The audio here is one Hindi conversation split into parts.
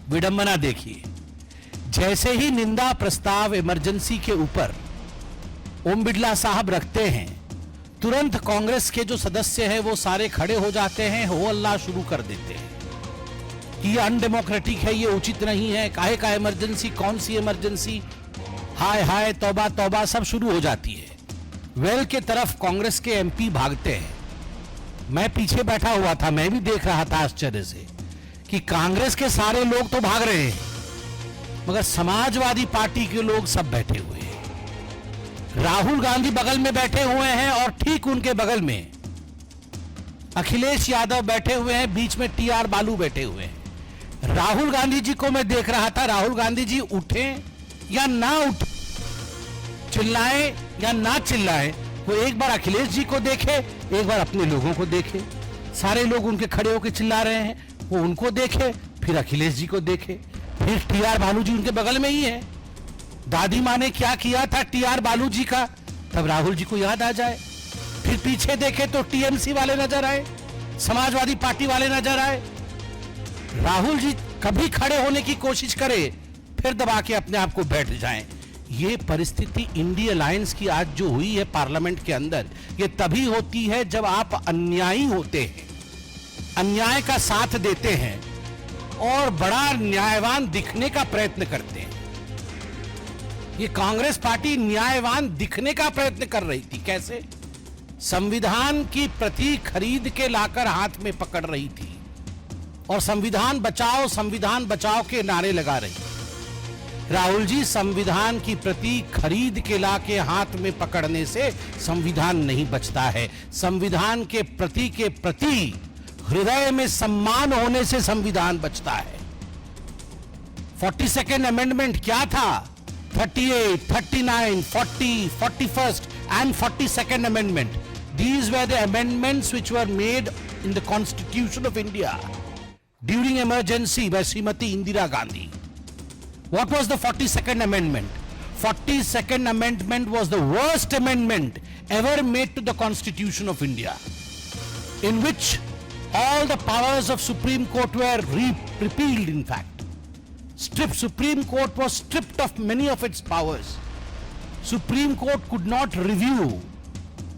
विडंबना देखिए, जैसे ही निंदा प्रस्ताव इमरजेंसी के ऊपर ओम बिरला साहब रखते हैं, तुरंत कांग्रेस के जो सदस्य हैं वो सारे खड़े हो जाते हैं, हो अल्लाह शुरू कर देते हैं कि ये अनडेमोक्रेटिक है, ये उचित नहीं है, काहे का इमरजेंसी, कौन सी इमरजेंसी, हाय हाय तौबा तौबा, सब शुरू हो जाती है। वेल के तरफ कांग्रेस के एमपी भागते हैं। मैं पीछे बैठा हुआ था, मैं भी देख रहा था आश्चर्य से कि कांग्रेस के सारे लोग तो भाग रहे हैं, मगर समाजवादी पार्टी के लोग सब बैठे हुए हैं। राहुल गांधी बगल में बैठे हुए हैं और ठीक उनके बगल में अखिलेश यादव बैठे हुए हैं, बीच में टीआर बालू बैठे हुए हैं। राहुल गांधी जी को मैं देख रहा था, राहुल गांधी जी उठे या ना उठे, चिल्लाएं या ना चिल्लाएं, वो एक बार अखिलेश जी को देखे, एक बार अपने लोगों को देखे। सारे लोग उनके खड़े होकर चिल्ला रहे हैं, वो उनको देखे, फिर अखिलेश जी को देखे, फिर टीआर बालू जी उनके बगल में ही है। दादी माँ ने क्या किया था टीआर बालू जी का, तब राहुल जी को याद आ जाए। फिर पीछे देखे तो टीएमसी वाले नजर आए, समाजवादी पार्टी वाले नजर आए। राहुल जी कभी खड़े होने की कोशिश करे, फिर दबा के अपने आप को बैठ जाएं। ये परिस्थिति इंडिया अलायंस की आज जो हुई है पार्लियामेंट के अंदर, ये तभी होती है जब आप अन्यायी होते हैं, अन्याय का साथ देते हैं और बड़ा न्यायवान दिखने का प्रयत्न करते हैं। ये कांग्रेस पार्टी न्यायवान दिखने का प्रयत्न कर रही थी। कैसे? संविधान की प्रति खरीद के लाकर हाथ में पकड़ रही थी और संविधान बचाओ के नारे लगा रही। राहुल जी, संविधान की प्रति खरीद के लाके हाथ में पकड़ने से संविधान नहीं बचता है। संविधान के प्रति हृदय में सम्मान होने से संविधान बचता है। 42nd अमेंडमेंट क्या था? 38, 39, 40, 41st and 42nd amendment. These were the amendments which were made in the Constitution of India during emergency by Srimati Indira Gandhi. What was the 42nd amendment? 42nd amendment was the worst amendment ever made to the Constitution of India, in which all the powers of Supreme Court were repealed, in fact. Supreme Court was stripped of many of its powers. Supreme Court could not review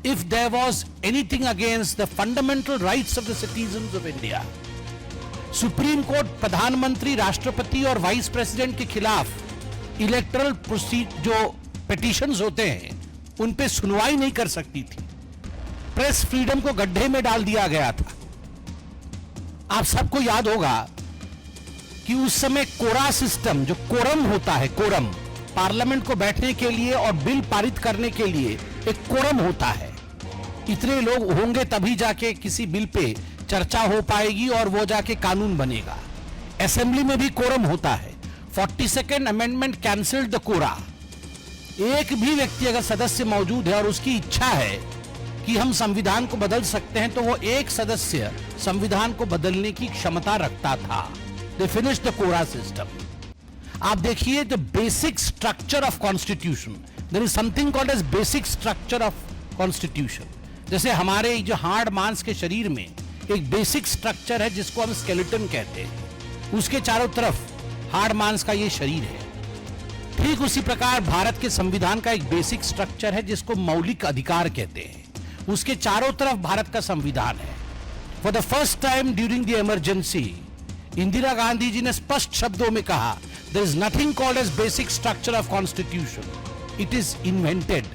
if there was anything against the fundamental rights of the citizens of India. Supreme court प्रधानमंत्री, राष्ट्रपति और वाइस प्रेसिडेंट के खिलाफ इलेक्टरल जो पिटीशंस होते हैं उन पे सुनवाई नहीं कर सकती थी। प्रेस फ्रीडम को गड्ढे में डाल दिया गया था। आप सबको याद होगा कि उस समय कोरा सिस्टम, जो कोरम होता है, कोरम पार्लियामेंट को बैठने के लिए और बिल पारित करने के लिए एक कोरम होता है। इतने लोग होंगे तभी जाके किसी बिल पे चर्चा हो पाएगी और वो जाके कानून बनेगा। असेंबली में भी कोरम होता है। 42nd अमेंडमेंट कैंसिल्ड द कोरा। एक भी व्यक्ति अगर सदस्य मौजूद है और उसकी इच्छा है कि हम संविधान को बदल सकते हैं, तो वो एक सदस्य संविधान को बदलने की क्षमता रखता था। They finished the Kora system. आप देखिए the basic structure of constitution. There is something called as basic structure of constitution. जैसे हमारे जो हार्ड मांस के शरीर में एक बेसिक स्ट्रक्चर है जिसको हम स्केलेटन कहते हैं, उसके चारों तरफ हार्ड मांस का ये शरीर है। ठीक उसी प्रकार भारत के संविधान का एक बेसिक स्ट्रक्चर है जिसको मौलिक अधिकार कहते हैं, उसके चारों तरफ भारत का संविधान है। For the first time during the emergency, Indira Gandhi ji ने स्पष्ट शब्दों में कहा, there is nothing called as basic structure of constitution, it is invented.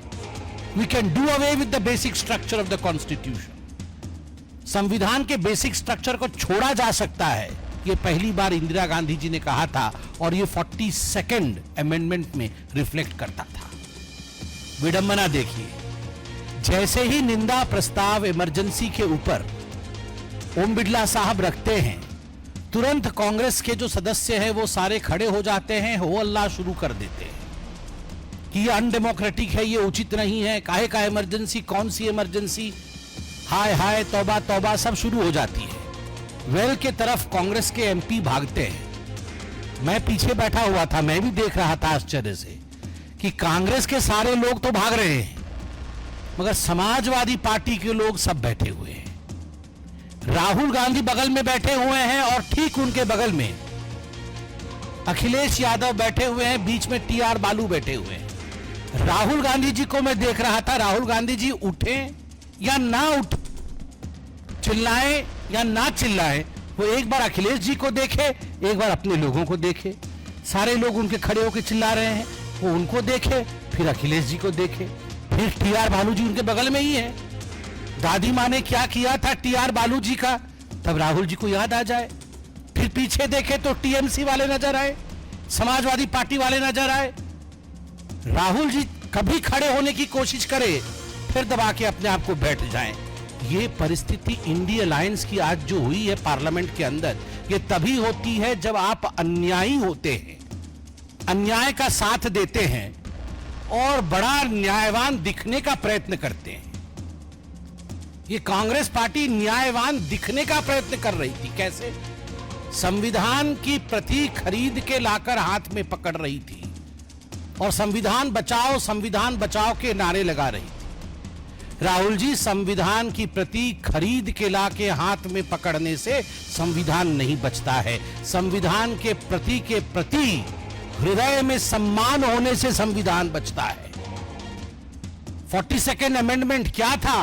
We can do away with the basic structure of the constitution. संविधान के बेसिक स्ट्रक्चर को छोड़ा जा सकता है, ये पहली बार इंदिरा गांधी जी ने कहा था और ये 42nd अमेंडमेंट में रिफ्लेक्ट करता था। विडंबना देखिए, जैसे ही निंदा प्रस्ताव इमरजेंसी के ऊपर ओम बिरला साहब रखते हैं, तुरंत कांग्रेस के जो सदस्य हैं वो सारे खड़े हो जाते हैं, हो अल्लाह शुरू कर देते हैं कि ये अनडेमोक्रेटिक है, ये उचित नहीं है, काहे का इमरजेंसी, कौन सी इमरजेंसी, हाय हाय तौबा तौबा, सब शुरू हो जाती है। वेल के तरफ कांग्रेस के एमपी भागते हैं। मैं पीछे बैठा हुआ था, मैं भी देख रहा था आश्चर्य से कि कांग्रेस के सारे लोग तो भाग रहे हैं, मगर समाजवादी पार्टी के लोग सब बैठे हुए हैं। राहुल गांधी बगल में बैठे हुए हैं और ठीक उनके बगल में अखिलेश यादव बैठे हुए हैं, बीच में टीआर बालू बैठे हुए हैं। राहुल गांधी जी को मैं देख रहा था, राहुल गांधी जी उठे या ना उठ, चिल्लाएं या ना चिल्लाएं, वो एक बार अखिलेश जी को देखे, एक बार अपने लोगों को देखे। सारे लोग उनके खड़े होकर चिल्ला रहे हैं, वो उनको देखे, फिर अखिलेश जी को देखे, फिर टीआर बालू जी उनके बगल में ही है। दादी माँ ने क्या किया था टीआर बालू जी का, तब राहुल जी को याद आ जाए। फिर पीछे देखे तो टीएमसी वाले नजर आए, समाजवादी पार्टी वाले नजर आए। राहुल जी कभी खड़े होने की कोशिश करे, फिर दबा के अपने आप को बैठ जाएं। ये परिस्थिति इंडी अलायंस की आज जो हुई है पार्लियामेंट के अंदर, ये तभी होती है जब आप अन्यायी होते हैं, अन्याय का साथ देते हैं और बड़ा न्यायवान दिखने का प्रयत्न करते हैं। ये कांग्रेस पार्टी न्यायवान दिखने का प्रयत्न कर रही थी। कैसे? संविधान की प्रति खरीद के लाकर हाथ में पकड़ रही थी और संविधान बचाओ के नारे लगा रही थी। राहुल जी, संविधान की प्रति खरीद के लाके हाथ में पकड़ने से संविधान नहीं बचता है। संविधान के प्रति हृदय में सम्मान होने से संविधान बचता है। 42nd अमेंडमेंट क्या था?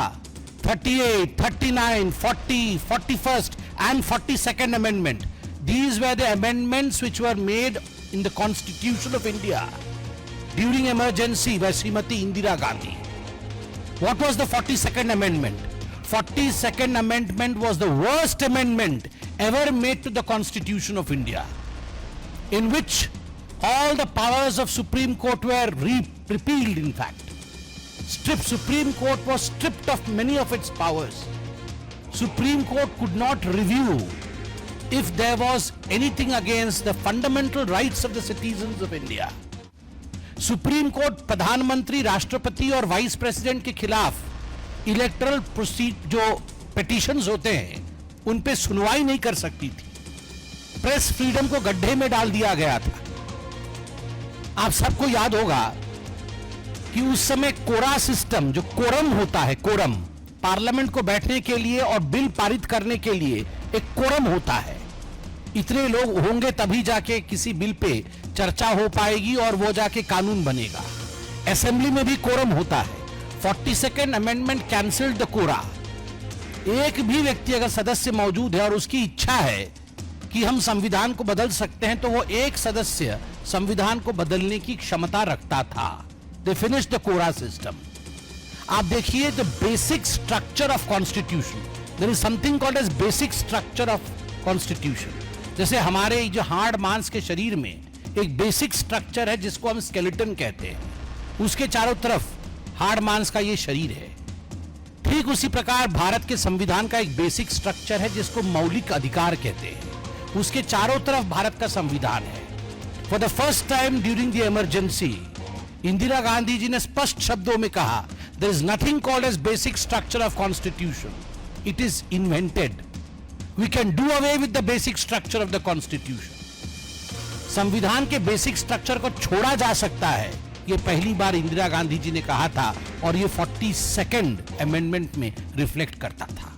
38, 39, 40, 41st and 42nd amendment. These were the amendments which were made in the Constitution of India during emergency by Srimati Indira Gandhi. What was the 42nd amendment? 42nd amendment was the worst amendment ever made to the Constitution of India, in which all the powers of Supreme Court were repealed, in fact. Supreme Court was stripped of many of its powers. Supreme Court could not review if there was anything against the fundamental rights of the citizens of India. Supreme court प्रधानमंत्री, राष्ट्रपति और वाइस प्रेसिडेंट के खिलाफ इलेक्टरल जो पिटीशंस होते हैं उन पे सुनवाई नहीं कर सकती थी। प्रेस फ्रीडम को गड्ढे में डाल दिया गया था। आप सबको याद होगा कि उस समय कोरा सिस्टम, जो कोरम होता है, कोरम पार्लियामेंट को बैठने के लिए और बिल पारित करने के लिए एक कोरम होता है। इतने लोग होंगे तभी जाके किसी बिल पे चर्चा हो पाएगी और वो जाके कानून बनेगा। असेंबली में भी कोरम होता है। 42nd अमेंडमेंट कैंसिल्ड द कोरा। एक भी व्यक्ति अगर सदस्य मौजूद है और उसकी इच्छा है कि हम संविधान को बदल सकते हैं, तो वो एक सदस्य संविधान को बदलने की क्षमता रखता था। They finished the Kora system. आप देखिए the basic structure of constitution, there is something called as basic structure of constitution. जैसे हमारे जो हार्ड मांस के शरीर में एक बेसिक स्ट्रक्चर है जिसको हम स्केलेटन कहते हैं, उसके चारों तरफ हार्ड मांस का ये शरीर है। ठीक उसी प्रकार भारत के संविधान का एक बेसिक स्ट्रक्चर है जिसको मौलिक अधिकार कहते हैं, उसके चारों तरफ भारत का संविधान है। For the first time during the emergency, Indira Gandhi ji ने स्पष्ट शब्दों में कहा, there is nothing called as basic structure of constitution. It is invented. We can do away with the basic structure of the constitution. संविधान के बेसिक स्ट्रक्चर को छोड़ा जा सकता है, ये पहली बार इंदिरा गांधी जी ने कहा था और ये 42nd अमेंडमेंट में रिफ्लेक्ट करता था।